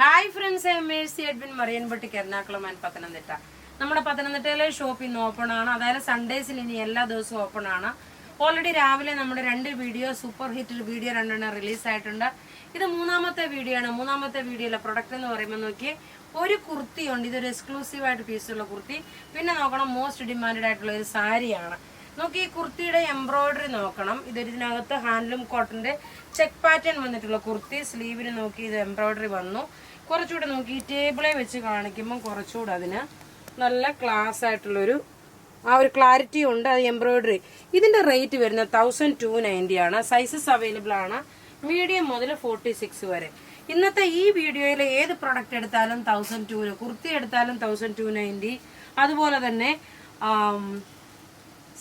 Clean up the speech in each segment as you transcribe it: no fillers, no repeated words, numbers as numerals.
Hi friends, MAC Edwin Marian ബട്ടിക്ക് Ernakulam and Pathanamthitta. നമ്മുടെ പത്തനംതിട്ടയിലെ ഷോപ്പ് ഇന്ന് ഓപ്പൺ ആണ്. അതായത് സൺഡേസിൽ ഇനി എല്ലാ ദിവസവും ഓപ്പൺ ആണ്. ഓൾറെഡി രാവിലെ നമ്മുടെ 2 വീഡിയോ സൂപ്പർ ഹിറ്റിൽ വീഡിയോ 2 റിലീസ് ആയിട്ടുണ്ട്. ഇത് മൂന്നാമത്തെ വീഡിയോ ആണ്. മൂന്നാമത്തെ വീഡിയോയിലെ പ്രൊഡക്റ്റ് എന്ന് പറയുമ്പോൾ നോക്കി ഒരു കുർത്തി ഉണ്ട്. ഇതൊരു എക്സ്ക്ലൂസീവ് ആയിട്ട് പീസുള്ള കുർത്തി. പിന്നെ നോക്കണം മോസ്റ്റ് ഡിമാൻഡഡ് ആയിട്ടുള്ള ഒരു സാരിയാണ്. നോക്കി ഈ കുർത്തിയുടെ എംബ്രോയിഡറി നോക്കണം. ഇതിനകത്ത് ഹാൻഡ്ലൂം കോട്ടന്റെ ചെക്ക് പാറ്റേൺ വന്നിട്ടുള്ള കുർത്തി. സ്ലീവിന് നോക്കി ഇത് എംബ്രോയിഡറി വന്നു. കുറച്ചുകൂടെ നോക്കി ഈ ടേബിളെ വെച്ച് കാണിക്കുമ്പോൾ കുറച്ചുകൂടെ അതിന് നല്ല ക്ലാസ് ആയിട്ടുള്ളൊരു ആ ഒരു ക്ലാരിറ്റി ഉണ്ട്. അത് എംബ്രോയിഡറി. ഇതിന്റെ റേറ്റ് വരുന്നത് 1290 ആണ്. സൈസസ് അവൈലബിൾ ആണ്, മീഡിയം മുതൽ 46 വരെ. ഇന്നത്തെ ഈ വീഡിയോയിൽ ഏത് പ്രൊഡക്റ്റ് എടുത്താലും 1200, കുർത്തി എടുത്താലും 1290, അതുപോലെ തന്നെ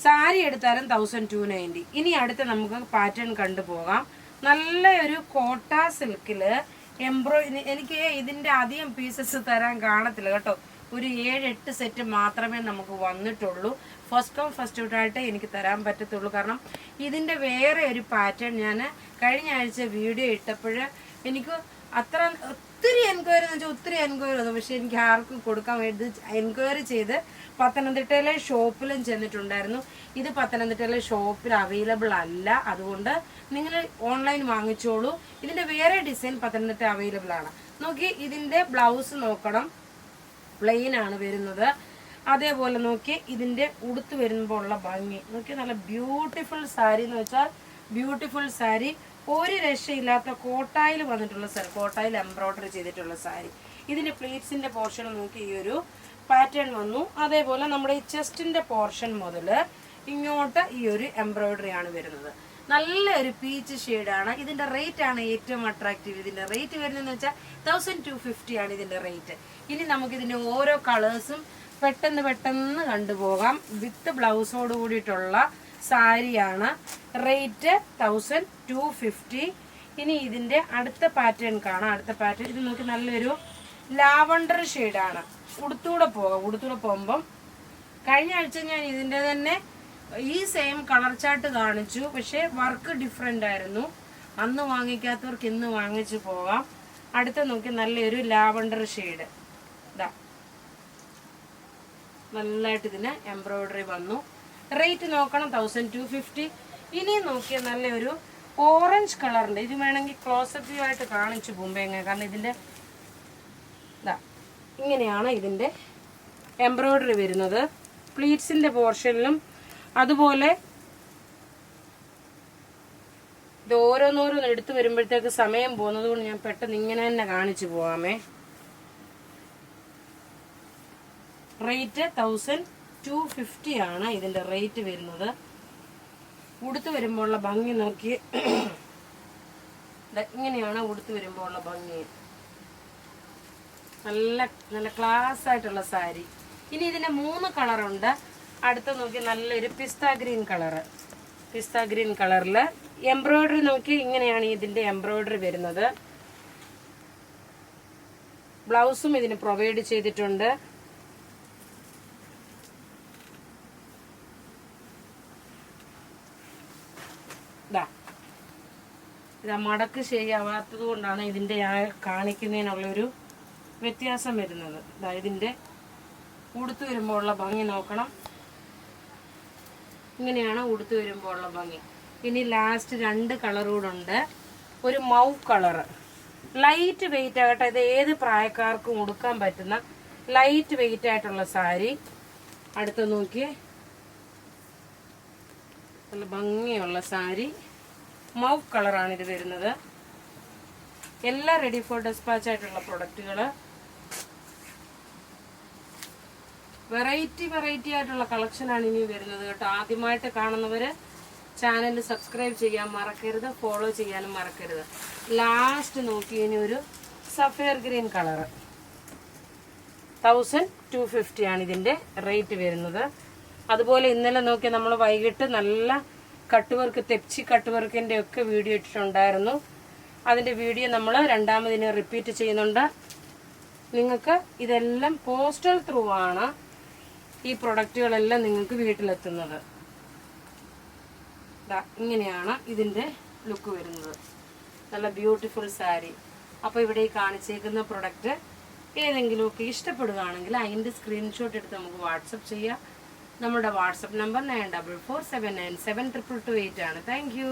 സാരി എടുത്താലും 1290. ഇനി അടുത്ത് നമുക്ക് പാറ്റേൺ കണ്ടുപോകാം. നല്ല ഒരു കോട്ട സിൽക്കില് എനിക്ക് ഇതിന്റെ അധികം പീസസ് തരാൻ കാണത്തില്ല കേട്ടോ. ഒരു 7-8 സെറ്റ് മാത്രമേ നമുക്ക് വന്നിട്ടുള്ളൂ. ഫസ്റ്റ് കം ഫസ്റ്റ് ഔട്ട് ആയിട്ട് എനിക്ക് തരാൻ പറ്റത്തുള്ളൂ. കാരണം ഇതിന്റെ വേറെ ഒരു പാറ്റേൺ ഞാൻ കഴിഞ്ഞ ആഴ്ച വീഡിയോ ഇട്ടപ്പോൾ എനിക്ക് ഒത്തിരി എൻക്വയറി എന്ന് വെച്ചാൽ ഒത്തിരി എൻക്വയറി വന്നു. പക്ഷെ എനിക്ക് ആർക്കും കൊടുക്കാൻ വേണ്ടി എൻക്വയറി ചെയ്ത് പത്തനംതിട്ടയിലെ ഷോപ്പിലും ചെന്നിട്ടുണ്ടായിരുന്നു. ഇത് പത്തനംതിട്ടയിലെ ഷോപ്പിൽ അവൈലബിൾ അല്ല. അതുകൊണ്ട് നിങ്ങൾ ഓൺലൈൻ വാങ്ങിച്ചോളൂ. ഇതിന്റെ വേറെ ഡിസൈൻ പത്തനംതിട്ട അവൈലബിൾ ആണ്. നോക്കി ഇതിന്റെ ബ്ലൗസ് നോക്കണം, പ്ലെയിൻ ആണ് വരുന്നത്. അതേപോലെ നോക്കി ഇതിന്റെ ഉടുത്ത് വരുമ്പോൾ ഉള്ള ഭംഗി നോക്കി. നല്ല ബ്യൂട്ടിഫുൾ സാരി എന്ന് വെച്ചാൽ ബ്യൂട്ടിഫുൾ സാരി. ഒരു രക്ഷയില്ലാത്ത കോട്ടായിൽ വന്നിട്ടുള്ള സാരി, കോട്ടായിൽ എംബ്രോയിഡറി ചെയ്തിട്ടുള്ള സാരി. ഇതിന്റെ പ്ലീറ്റ്സിന്റെ പോർഷൻ നോക്കി ഈ ഒരു പാറ്റേൺ വന്നു. അതേപോലെ നമ്മുടെ ഈ ചെസ്റ്റിന്റെ പോർഷൻ മുതൽ ഇങ്ങോട്ട് ഈ ഒരു എംബ്രോയിഡറി ആണ് വരുന്നത്. നല്ലൊരു പീച്ച് ഷെയ്ഡാണ്. ഇതിന്റെ റേറ്റ് ആണ് ഏറ്റവും അട്രാക്റ്റീവ്. ഇതിന്റെ റേറ്റ് വരുന്നതെന്ന് വെച്ചാൽ 1250 ആണ് ഇതിന്റെ റേറ്റ്. ഇനി നമുക്ക് ഇതിന്റെ ഓരോ കളേഴ്സും പെട്ടെന്ന് കണ്ടുപോകാം. വിത്ത് ബ്ലൗസോട് കൂടിയിട്ടുള്ള സാരിയാണ്. റേറ്റ് 1250. ഇനി ഇതിന്റെ അടുത്ത പാറ്റേൺ കാണാം. അടുത്ത പാറ്റേൺ ഇത് നോക്കി നല്ലൊരു ലാവണ്ടർ ഷെയ്ഡാണ്. ഉടുത്തൂടെ പോകുമ്പം കഴിഞ്ഞ ആഴ്ച ഞാൻ ഇതിന്റെ തന്നെ ഈ സെയിം കളർ ചാർട്ട് കാണിച്ചു. പക്ഷെ വർക്ക് ഡിഫറെന്റ് ആയിരുന്നു. അന്ന് വാങ്ങിക്കാത്തവർക്ക് ഇന്ന് വാങ്ങിച്ചു പോകാം. അടുത്ത നോക്കി നല്ലൊരു ലാവണ്ടർ ഷെയ്ഡ്. ഇതാ നല്ലതായിട്ട് ഇതിന് എംബ്രോയിഡറി വന്നു. റേറ്റ് നോക്കണം 1250. ഇനി നോക്കിയ നല്ലൊരു ഓറഞ്ച് കളറിന്റെ. ഇത് വേണമെങ്കിൽ ക്ലോസപ്പ് വ്യൂ ആയിട്ട് കാണിച്ചു പോകുമ്പോ എങ്ങനെ, കാരണം ഇതിന്റെ ഇതാ ഇങ്ങനെയാണ് ഇതിന്റെ എംബ്രോയിഡറി വരുന്നത്. പ്ലീറ്റ്സിന്റെ പോർഷനിലും അതുപോലെ ഇത് ഓരോന്നോരോന്ന് എടുത്തു വരുമ്പോഴത്തേക്ക് സമയം പോകുന്നത് കൊണ്ട് ഞാൻ പെട്ടെന്ന് ഇങ്ങനെ തന്നെ കാണിച്ചു പോവാമേ. റേറ്റ് 1250 ആണ് ഇതിന്റെ റേറ്റ് വരുന്നത്. ഉടുത്ത് വരുമ്പോൾ ഉള്ള ഭംഗി നോക്കി. ഇങ്ങനെയാണ് ഉടുത്ത് വരുമ്പോൾ ഉള്ള ഭംഗി. നല്ല ക്ലാസ് ആയിട്ടുള്ള സാരി. ഇനി ഇതിന്റെ 3 കളറുണ്ട്. അടുത്ത നോക്കി നല്ലൊരു പിസ്ത ഗ്രീൻ കളറ്. പിസ്ത ഗ്രീൻ കളറില് എംബ്രോയിഡറി നോക്കി ഇങ്ങനെയാണ് ഇതിന്റെ എംബ്രോയിഡറി വരുന്നത്. ബ്ലൗസും ഇതിന് പ്രൊവൈഡ് ചെയ്തിട്ടുണ്ട്. ഇത് മടക്ക് ശരിയാവാത്തത് കൊണ്ടാണ് ഇതിന്റെ കാണിക്കുന്നതിനുള്ളൊരു വ്യത്യാസം വരുന്നത്. ഇതിന്റെ ഉടുത്ത് വരുമ്പോൾ ഉള്ള ഭംഗി നോക്കണം. ഇങ്ങനെയാണ് ഉടുത്ത് വരുമ്പോൾ ഉള്ള ഭംഗി. ഇനി ലാസ്റ്റ് 2 കളർ കൂടെ ഉണ്ട്. ഒരു മൗ കളറ്, ലൈറ്റ് വെയിറ്റ് ആകട്ടെ. ഇത് ഏത് പ്രായക്കാർക്കും ഉടുക്കാൻ പറ്റുന്ന ലൈറ്റ് വെയിറ്റ് ആയിട്ടുള്ള സാരി. അടുത്ത നോക്കി നല്ല ഭംഗിയുള്ള സാരി. മൗ കളറാണ് ഇത് വരുന്നത്. എല്ലാം റെഡി ഫോർ ഡെസ്പാച്ച് ആയിട്ടുള്ള പ്രൊഡക്റ്റുകള്. വെറൈറ്റി ആയിട്ടുള്ള കളക്ഷനാണ് ഇനി വരുന്നത് കേട്ടോ. ആദ്യമായിട്ട് കാണുന്നവര് ചാനൽ സബ്സ്ക്രൈബ് ചെയ്യാൻ മറക്കരുത്, ഫോളോ ചെയ്യാനും മറക്കരുത്. ലാസ്റ്റ് നോക്കി ഇനി ഒരു സഫയർ ഗ്രീൻ കളറ്. 1250 ആണ് ഇതിന്റെ റേറ്റ് വരുന്നത്. അതുപോലെ ഇന്നലെ നോക്കി നമ്മൾ വൈകിട്ട് നല്ല കട്ട് വർക്ക്, തെപ്ചി കട്ട് വർക്കിന്റെ ഒക്കെ വീഡിയോ ഇട്ടിട്ടുണ്ടായിരുന്നു. അതിന്റെ വീഡിയോ നമ്മൾ രണ്ടാമതിന് റിപ്പീറ്റ് ചെയ്യുന്നുണ്ട്. നിങ്ങൾക്ക് ഇതെല്ലാം പോസ്റ്റൽ ത്രൂ ആണ് ഈ പ്രൊഡക്റ്റുകളെല്ലാം നിങ്ങൾക്ക് വീട്ടിലെത്തുന്നത്. ഇങ്ങനെയാണ് ഇതിന്റെ ലുക്ക് വരുന്നത്. നല്ല ബ്യൂട്ടിഫുൾ സാരി. അപ്പോൾ ഇവിടെ ഈ കാണിച്ചേക്കുന്ന പ്രൊഡക്റ്റ് ഏതെങ്കിലുമൊക്കെ ഇഷ്ടപ്പെടുകയാണെങ്കിൽ അതിൻ്റെ സ്ക്രീൻഷോട്ട് എടുത്ത് നമുക്ക് വാട്സപ്പ് ചെയ്യാം. നമ്മുടെ വാട്സപ്പ് നമ്പർ 9447972228 ആണ്. Thank you.